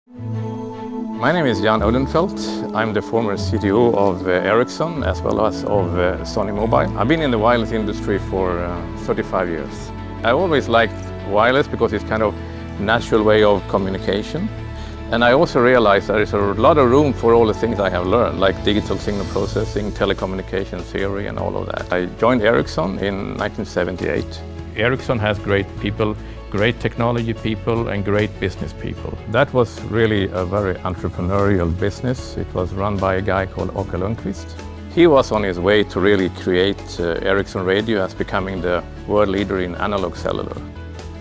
My name is Uddenfeldt. I'm the former CTO of Ericsson as well as of Sony Mobile. I've been in the wireless industry for 35 years. I always liked wireless because it's kind of a natural way of communication. And I also realized there is a lot of room for all the things I have learned, like digital signal processing, telecommunication theory, and all of that. I joined Ericsson in 1978. Ericsson has great people, great technology people, and great business people. That was really a very entrepreneurial business. It was run by a guy called Åke Lundqvist. He was on his way to really create Ericsson Radio as becoming the world leader in analog cellular.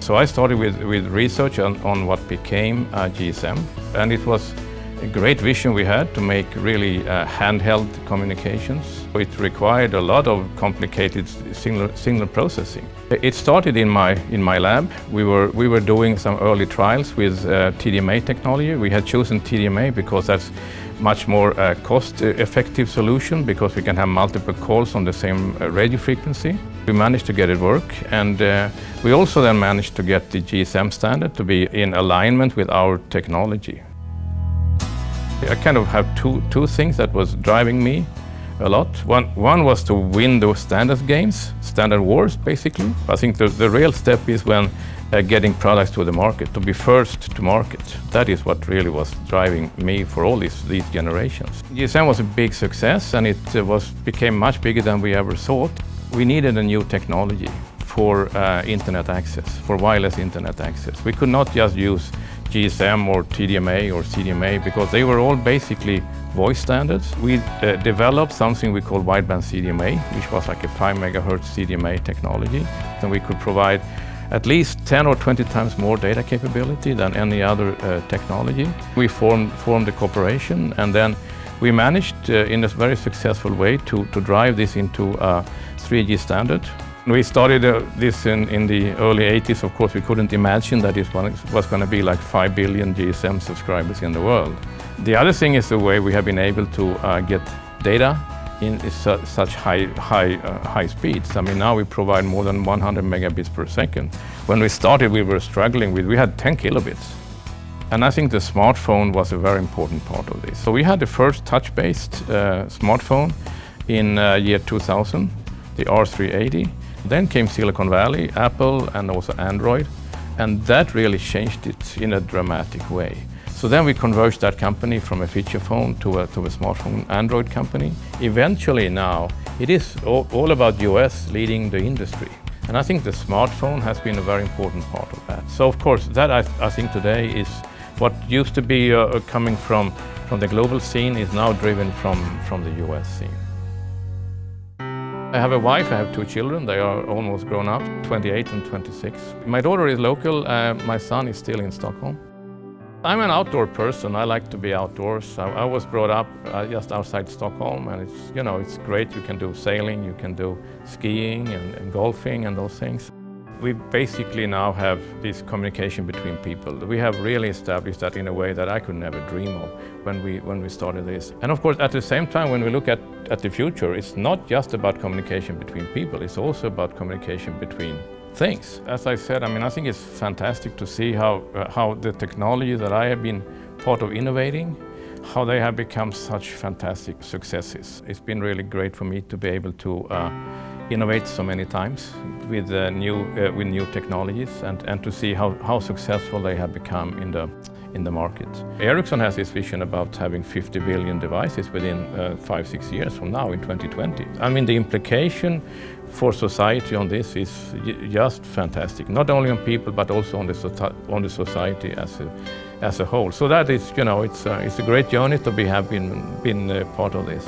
So I started with research on what became GSM, and it was a great vision we had to make really handheld communications. It required a lot of complicated signal processing. It started in my lab. We were doing some early trials with TDMA technology. We had chosen TDMA because that's much more cost-effective solution because we can have multiple calls on the same radio frequency. We managed to get it work, and we also then managed to get the GSM standard to be in alignment with our technology. I kind of have two things that was driving me a lot. One was to win those standard games, standard wars basically. I think the real step is when getting products to the market, to be first to market. That is what really was driving me for all these generations. GSM was a big success, and it became much bigger than we ever thought. We needed a new technology for internet access, for wireless internet access. We could not just use GSM or TDMA or CDMA because they were all basically voice standards. We developed something we call wideband CDMA, which was like a 5 megahertz CDMA technology. And we could provide at least 10 or 20 times more data capability than any other technology. We formed a corporation, and then we managed in a very successful way to drive this into a 3G standard. We started this in the early 80s. Of course, we couldn't imagine that it was going to be like 5 billion GSM subscribers in the world. The other thing is the way we have been able to get data in such high speeds. I mean, now we provide more than 100 megabits per second. When we started, we were struggling we had 10 kilobits. And I think the smartphone was a very important part of this. So we had the first touch-based smartphone in year 2000, the R380. Then came Silicon Valley, Apple, and also Android, and that really changed it in a dramatic way. So then we converged that company from a feature phone to a smartphone Android company. Eventually now, it is all about US leading the industry. And I think the smartphone has been a very important part of that. So of course, that I think today is what used to be coming from the global scene is now driven from the US scene. I have a wife, I have 2 children. They are almost grown up, 28 and 26. My daughter is local, my son is still in Stockholm. I'm an outdoor person. I like to be outdoors. I was brought up just outside Stockholm, and it's great. You can do sailing, you can do skiing and golfing and those things. We basically now have this communication between people. We have really established that in a way that I could never dream of when we started this. And of course, at the same time, when we look at the future, it's not just about communication between people, it's also about communication between things. As I said, I think it's fantastic to see how the technology that I have been part of innovating, how they have become such fantastic successes. It's been really great for me to be able to innovate so many times with new technologies and to see how successful they have become in the market. Ericsson has this vision about having 50 billion devices within 5-6 years from now in 2020. I mean, the implication for society on this is just fantastic. Not only on people, but also on the society as a whole. So that is, it's a great journey to have been part of this.